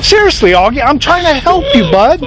Seriously, Augie, I'm trying to help you, bud.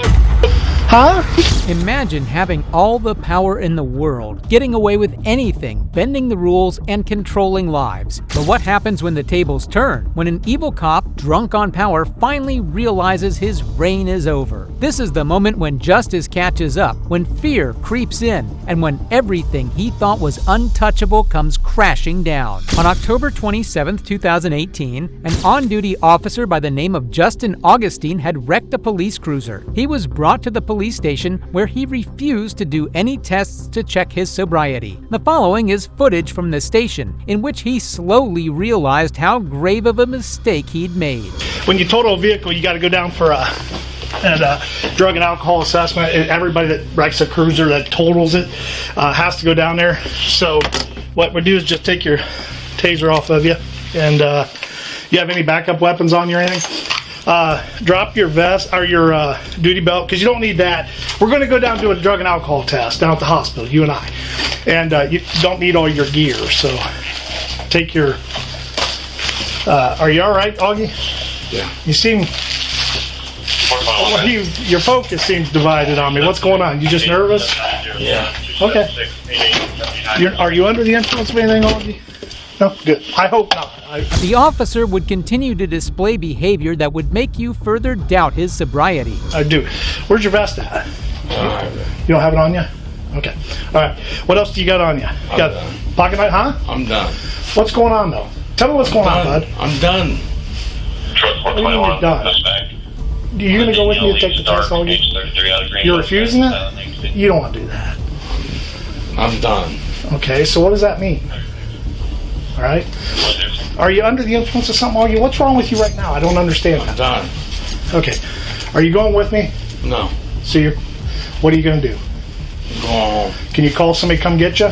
Huh? Imagine having all the power in the world, getting away with anything, bending the rules, and controlling lives. But what happens when the tables turn? When an evil cop, drunk on power, finally realizes his reign is over. This is the moment when justice catches up, when fear creeps in, and when everything he thought was untouchable comes crashing down. On October 27, 2018, an on-duty officer by the name of Justin Augustine had wrecked a police cruiser. He was brought to the police station where he refused to do any tests to check his sobriety. The following is footage from the station in which he slowly realized how grave of a mistake he'd made. When you total a vehicle, you got to go down for a drug and alcohol assessment. Everybody that wrecks a cruiser that totals it has to go down there. So what we do is just take your taser off of you, and you have any backup weapons on you or anything? Drop your vest or your duty belt, because you don't need that. We're going to go down and do a drug and alcohol test down at the hospital, you and I. And you don't need all your gear, so take your... are you all right, Augie? Yeah. You seem... your focus seems divided on me. What's going on? You just nervous? Yeah. Okay. Are you under the influence of anything, Augie? No? Good. I hope not. The officer would continue to display behavior that would make you further doubt his sobriety. I do. Where's your vest at? You don't have it on you? Okay. All right. What else do you got on you? You got done. Pocket knife, huh? I'm done. What's going on, though? Tell me what's going on, bud. I'm done. What do you mean you're done? Are you going to go with me to take the test, Augie? You're refusing it? You don't want to do that. I'm done. Okay, so what does that mean? All right? Are you under the influence of something, Augie? What's wrong with you right now? I don't understand I'm that. done. Okay. Are you going with me? No. So what are you going to do? Go home. Can you call somebody to come get you?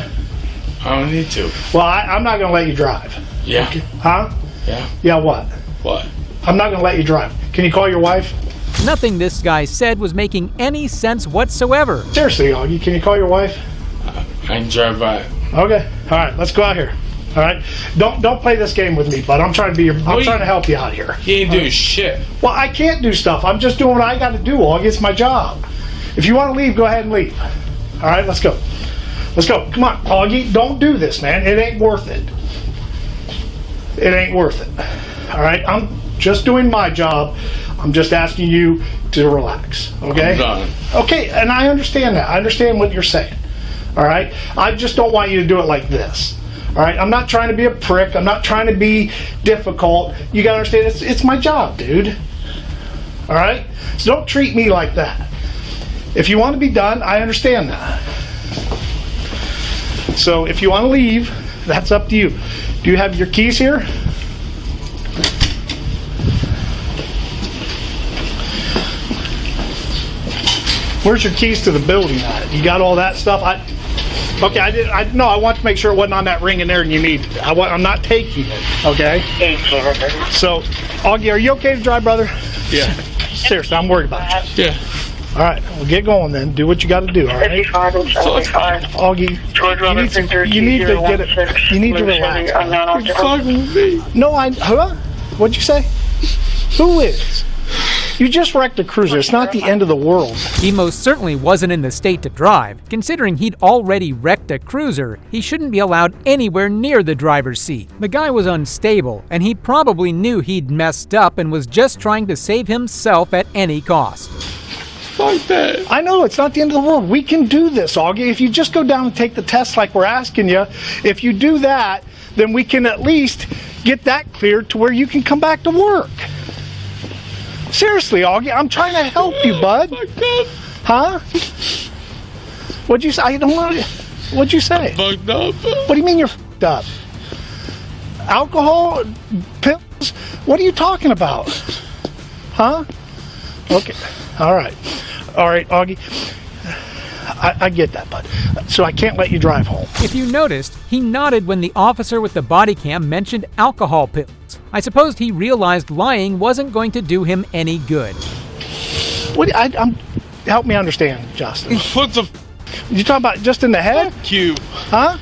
I don't need to. Well, I'm not going to let you drive. Yeah. Okay. Huh? Yeah. Yeah, what? What? I'm not going to let you drive. Can you call your wife? Nothing this guy said was making any sense whatsoever. Seriously, Augie, can you call your wife? I can drive by. Okay. All right, let's go out here. All right? Don't play this game with me, bud. I'm trying to help you out here. He ain't doing shit. Well, I can't do stuff. I'm just doing what I got to do, Augie. It's my job. If you want to leave, go ahead and leave. All right, let's go. Let's go. Come on, Augie. Don't do this, man. It ain't worth it. It ain't worth it. All right? I'm just doing my job. I'm just asking you to relax, okay? I'm done. Okay, and I understand that. I understand what you're saying, all right? I just don't want you to do it like this, all right? I'm not trying to be a prick. I'm not trying to be difficult. You got to understand, it's my job, dude, all right? So don't treat me like that. If you want to be done, I understand that. So if you want to leave, that's up to you. Do you have your keys here? Where's your keys to the building at? You got all that stuff? I want to make sure it wasn't on that ring in there and you need it. I'm not taking it, okay? So, Augie, are you okay to drive, brother? Yeah. Seriously, I'm worried about you. Yeah. All right, well, get going then. Do what you got to do, all right? Augie, you need to get it. You need to relax. You're fucking with me. No, huh? What'd you say? Who is? You just wrecked a cruiser. It's not the end of the world. He most certainly wasn't in the state to drive. Considering he'd already wrecked a cruiser, he shouldn't be allowed anywhere near the driver's seat. The guy was unstable, and he probably knew he'd messed up and was just trying to save himself at any cost. Fuck that. I know, it's not the end of the world. We can do this, Augie. If you just go down and take the test like we're asking you, if you do that, then we can at least get that cleared to where you can come back to work. Seriously, Augie, I'm trying to help you, bud. Huh? What'd you say? I don't know. What'd you say? Fucked up. What do you mean you're fucked up? Alcohol? Pills? What are you talking about? Huh? Okay. All right. All right, Augie. I get that, bud. So I can't let you drive home. If you noticed, he nodded when the officer with the body cam mentioned alcohol pills. I supposed he realized lying wasn't going to do him any good. Help me understand, Justin. What the? You talking about just in the head? Fuck you. Huh?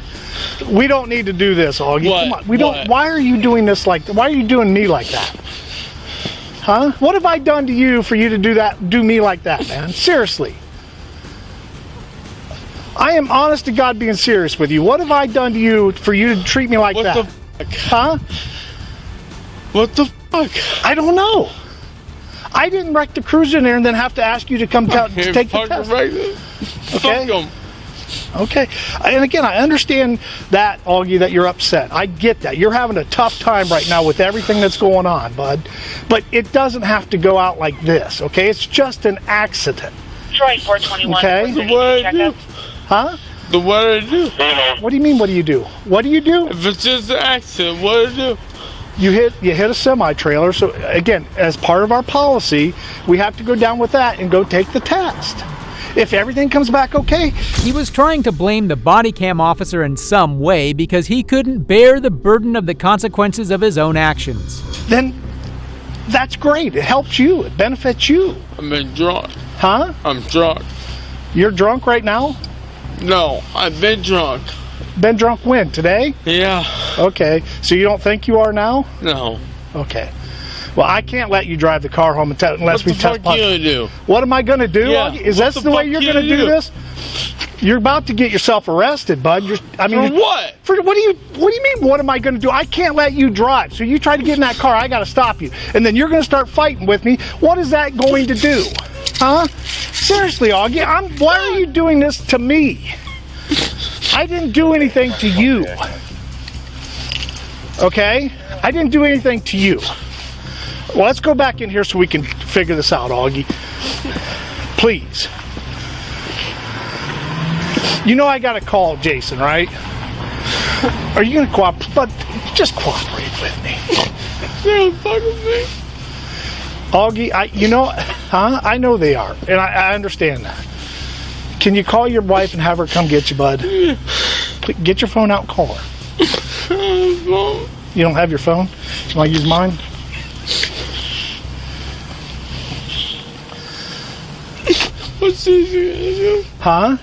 We don't need to do this, Augie. What? Come on. We don't. Why are you doing this why are you doing me like that? Huh? What have I done to you for you to do me like that, man? Seriously. I am honest to God being serious with you. What have I done to you for you to treat me like What that? the fuck? Huh? What the fuck? I don't know. I didn't wreck the cruiser in there and then have to ask you to come to take the Fuck test. right there. Okay. Fuck 'em. Okay. And again, I understand that, Augie, that you're upset. I get that. You're having a tough time right now with everything that's going on, bud. But it doesn't have to go out like this, okay? It's just an accident. Troy 421. Okay. The what I do? Huh? The what I do? What do you mean, what do you do? What do you do? If it's just an accident, what I do? You hit a semi-trailer. So again, as part of our policy, we have to go down with that and go take the test. If everything comes back okay, He was trying to blame the body cam officer in some way because he couldn't bear the burden of the consequences of his own actions. then that's great. It helps you. It benefits you. I've been drunk. Huh? I'm drunk. You're drunk right now? No, I've been drunk. Been drunk when? Today? Yeah. Okay. So you don't think you are now? No. Okay. Well, I can't let you drive the car home unless What we the test fuck you gonna do? What am I going to do? Yeah. Augie? Is What that the the way fuck you're you going to gonna do do? this? You're about to get yourself arrested, bud. For what? What do you mean? What am I going to do? I can't let you drive. So you try to get in that car, I got to stop you, and then you're going to start fighting with me. What is that going to do? Huh? Seriously, Augie, why are you doing this to me? I didn't do anything to you. Okay? I didn't do anything to you. Well, let's go back in here so we can figure this out, Augie. Please. You know I got to call Jason, right? Are you going to cooperate? But just cooperate with me. You're fucking me. Augie, I know they are, and I understand that. Can you call your wife and have her come get you, bud? Get your phone out and call her. You don't have your phone? You want to use mine? What's this gonna do? Huh?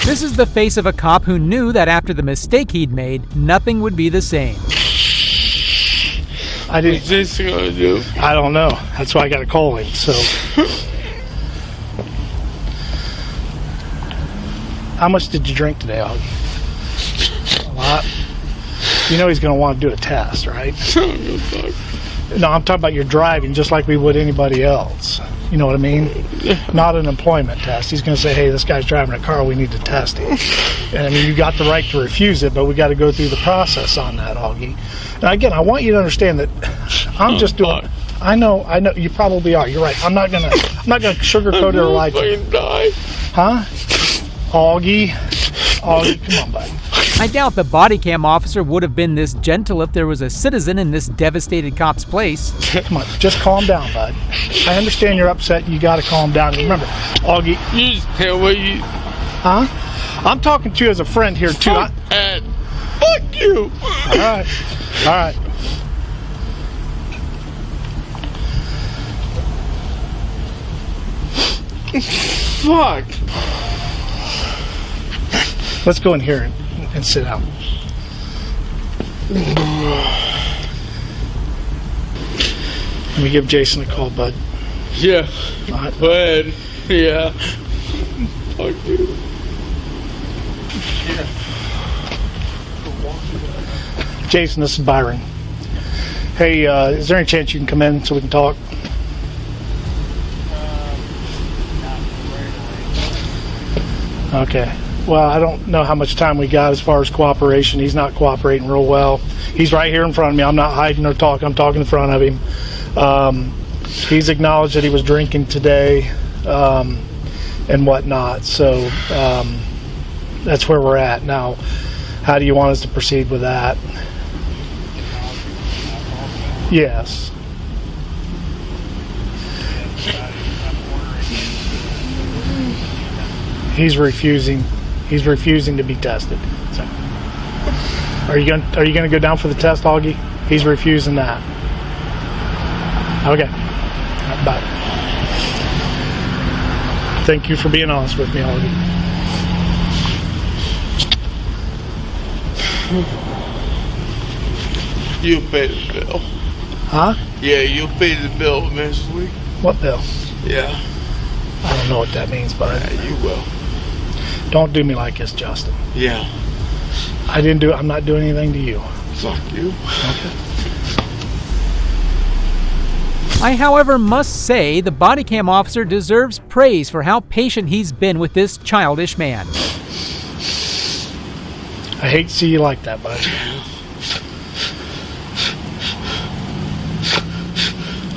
This is the face of a cop who knew that after the mistake he'd made, nothing would be the same. What's this gonna do? I don't know. That's why I got to call him. So, how much did you drink today, Augie? A lot. You know he's going to want to do a test, right? No, I'm talking about your driving, just like we would anybody else. You know what I mean? Not an employment test. He's going to say, "Hey, this guy's driving a car. We need to test him." And I mean, you got the right to refuse it, but we got to go through the process on that, Augie. And again, I want you to understand that I'm just doing. I know. You probably are. You're right. I'm not gonna sugarcoat it or lie to you. Die. Huh? Augie, come on, bud. I doubt the body cam officer would have been this gentle if there was a citizen in this devastated cop's place. Come on, just calm down, bud. I understand you're upset. You got to calm down. Remember, Augie. You just can't wait. Huh? I'm talking to you as a friend here too. And fuck you. All right. All right. Fuck. Let's go in here and sit down. Let me give Jason a call, bud. Yeah. All right. Go ahead. Yeah. Fuck you. Jason, this is Byron. Hey, is there any chance you can come in so we can talk? Okay. Well, I don't know how much time we got as far as cooperation. He's not cooperating real well. He's right here in front of me. I'm not hiding or talking. I'm talking in front of him. He's acknowledged that he was drinking today and whatnot. So that's where we're at now. How do you want us to proceed with that? Yes. He's refusing. He's refusing to be tested. So, are you going to go down for the test, Augie? He's refusing that. Okay. Bye. Thank you for being honest with me, Augie. You pay the bill. Huh? Yeah, you'll pay the bill eventually. What bill? Yeah. I don't know what that means, but Yeah, you will. don't do me like this, Justin. Yeah. I'm not doing anything to you. Fuck you. Okay. I, however, must say the body cam officer deserves praise for how patient he's been with this childish man. I hate to see you like that, bud.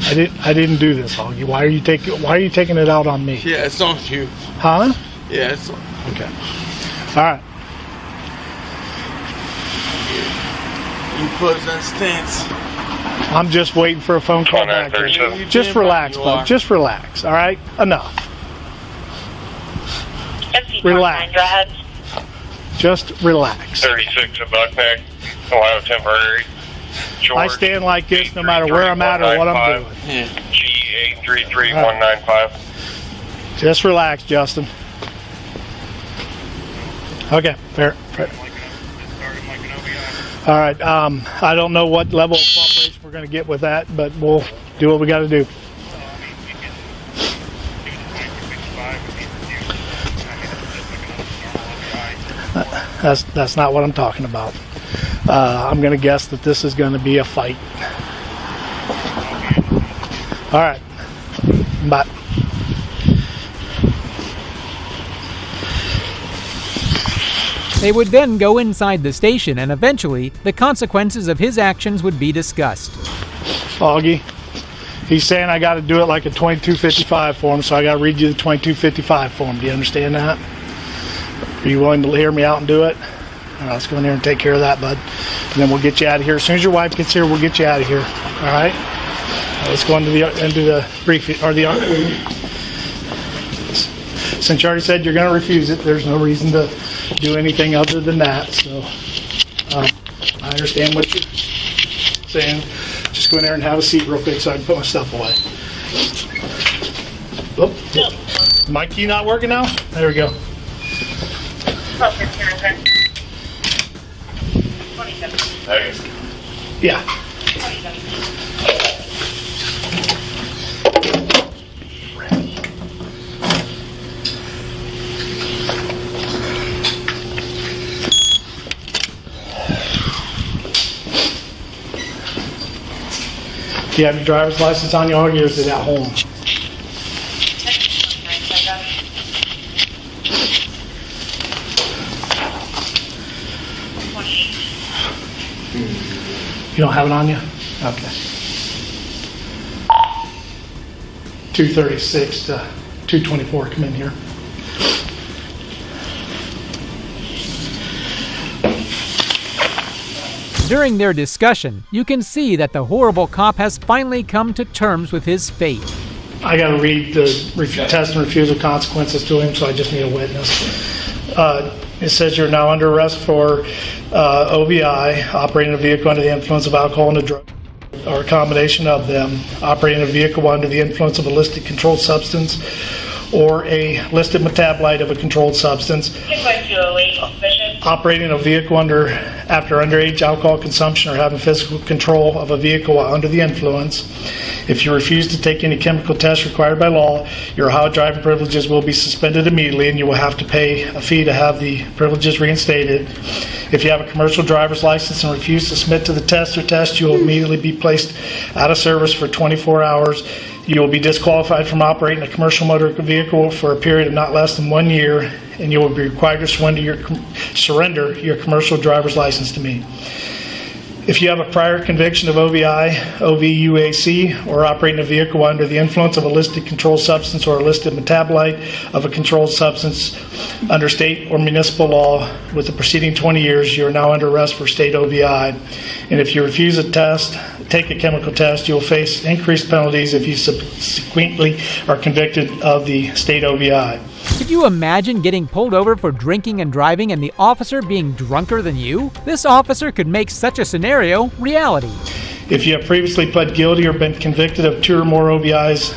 I didn't do this, Augie. Why are you taking it out on me? Yeah, it's on you. Huh? Yeah, it's on. Okay. All right. You put that stance. I'm just waiting for a phone call back. Just relax, bud. Just relax. All right? Enough. Relax. Go ahead. Just relax. 36 of Buckpack, Ohio temporary. George, I stand like this no matter where I'm at or what I'm doing. Yeah. G833195. Just relax, Justin. Okay, fair. All right. I don't know what level of cooperation we're going to get with that, but we'll do what we got to do. That's not what I'm talking about. I'm going to guess that this is going to be a fight. All right. Bye. They would then go inside the station, and eventually, the consequences of his actions would be discussed. Augie, he's saying I got to do it like a 2255 form, so I got to read you the 2255 form. Do you understand that? Are you willing to hear me out and do it? All right, let's go in there and take care of that, bud. And then we'll get you out of here. As soon as your wife gets here, we'll get you out of here. All right? Let's go into the brief or the. Since you already said you're going to refuse it, there's no reason to do anything other than that. So I understand what you're saying. Just go in there and have a seat real quick so I can put my stuff away. Oh, my key not working now? There we go. Yeah. Do you have your driver's license on you, or is it at home? You don't have it on you? Okay. 236 to 224, come in here. During their discussion, you can see that the horrible cop has finally come to terms with his fate. I got to read the test and refusal consequences to him, so I just need a witness. It says you're now under arrest for OVI, operating a vehicle under the influence of alcohol and a drug, or a combination of them, operating a vehicle under the influence of a listed controlled substance or a listed metabolite of a controlled substance, operating a vehicle after underage alcohol consumption or having physical control of a vehicle while under the influence. If you refuse to take any chemical tests required by law, your Ohio driving privileges will be suspended immediately and you will have to pay a fee to have the privileges reinstated. If you have a commercial driver's license and refuse to submit to the test or test, you will immediately be placed out of service for 24 hours. You will be disqualified from operating a commercial motor vehicle for a period of not less than 1 year, and you will be required to surrender your commercial driver's license to me. If you have a prior conviction of OVI, OVUAC, or operating a vehicle under the influence of a listed controlled substance or a listed metabolite of a controlled substance under state or municipal law with the preceding 20 years, you are now under arrest for state OVI. And if you refuse a test, take a chemical test, you will face increased penalties if you subsequently are convicted of the state OVI. Could you imagine getting pulled over for drinking and driving and the officer being drunker than you? This officer could make such a scenario reality. If you have previously pled guilty or been convicted of 2 or more OVIs,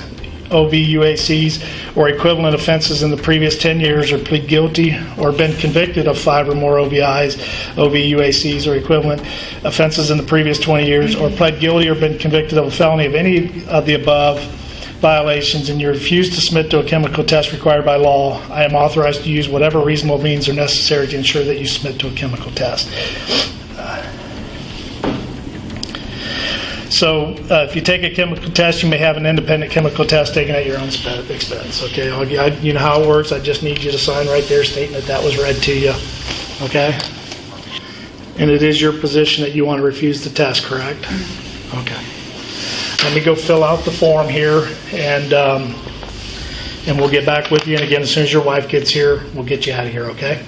OVUACs or equivalent offenses in the previous 10 years, or plead guilty or been convicted of 5 or more OVIs, OVUACs, or equivalent offenses in the previous 20 years, or pled guilty or been convicted of a felony of any of the above violations, and you refuse to submit to a chemical test required by law, I am authorized to use whatever reasonable means are necessary to ensure that you submit to a chemical test. So if you take a chemical test, you may have an independent chemical test taken at your own expense. Okay, you know how it works. I just need you to sign right there stating that that was read to you. Okay? And it is your position that you want to refuse the test, correct? Okay. Let me go fill out the form here, and we'll get back with you. And again, as soon as your wife gets here, we'll get you out of here, okay?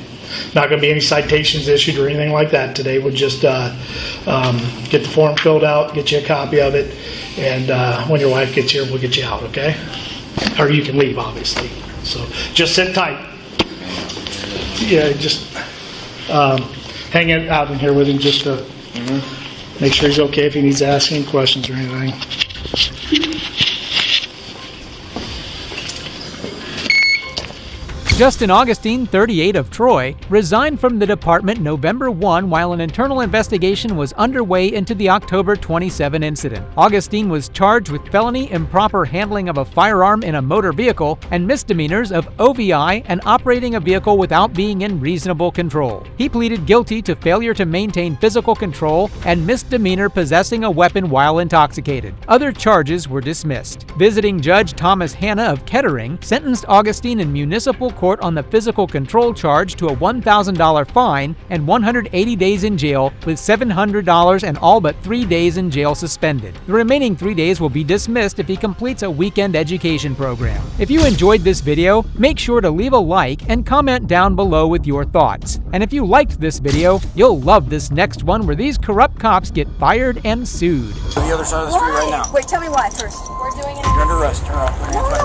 Not going to be any citations issued or anything like that today. We'll just get the form filled out, get you a copy of it, and when your wife gets here, we'll get you out, okay? Or you can leave, obviously. So just sit tight. Yeah, just hang it out in here with him just to make sure he's okay if he needs to ask any questions or anything. Justin Augustine, 38, of Troy, resigned from the department November 1 while an internal investigation was underway into the October 27 incident. Augustine was charged with felony improper handling of a firearm in a motor vehicle and misdemeanors of OVI and operating a vehicle without being in reasonable control. He pleaded guilty to failure to maintain physical control and misdemeanor possessing a weapon while intoxicated. Other charges were dismissed. Visiting Judge Thomas Hanna of Kettering sentenced Augustine in municipal court on the physical control charge to a $1,000 fine and 180 days in jail, with $700 and all but 3 days in jail suspended. The remaining 3 days will be dismissed if he completes a weekend education program. If you enjoyed this video, make sure to leave a like and comment down below with your thoughts. And if you liked this video, you'll love this next one where these corrupt cops get fired and sued. To the other side of the street right now. Wait, tell me why first. We're doing it. You're under arrest. Turn around.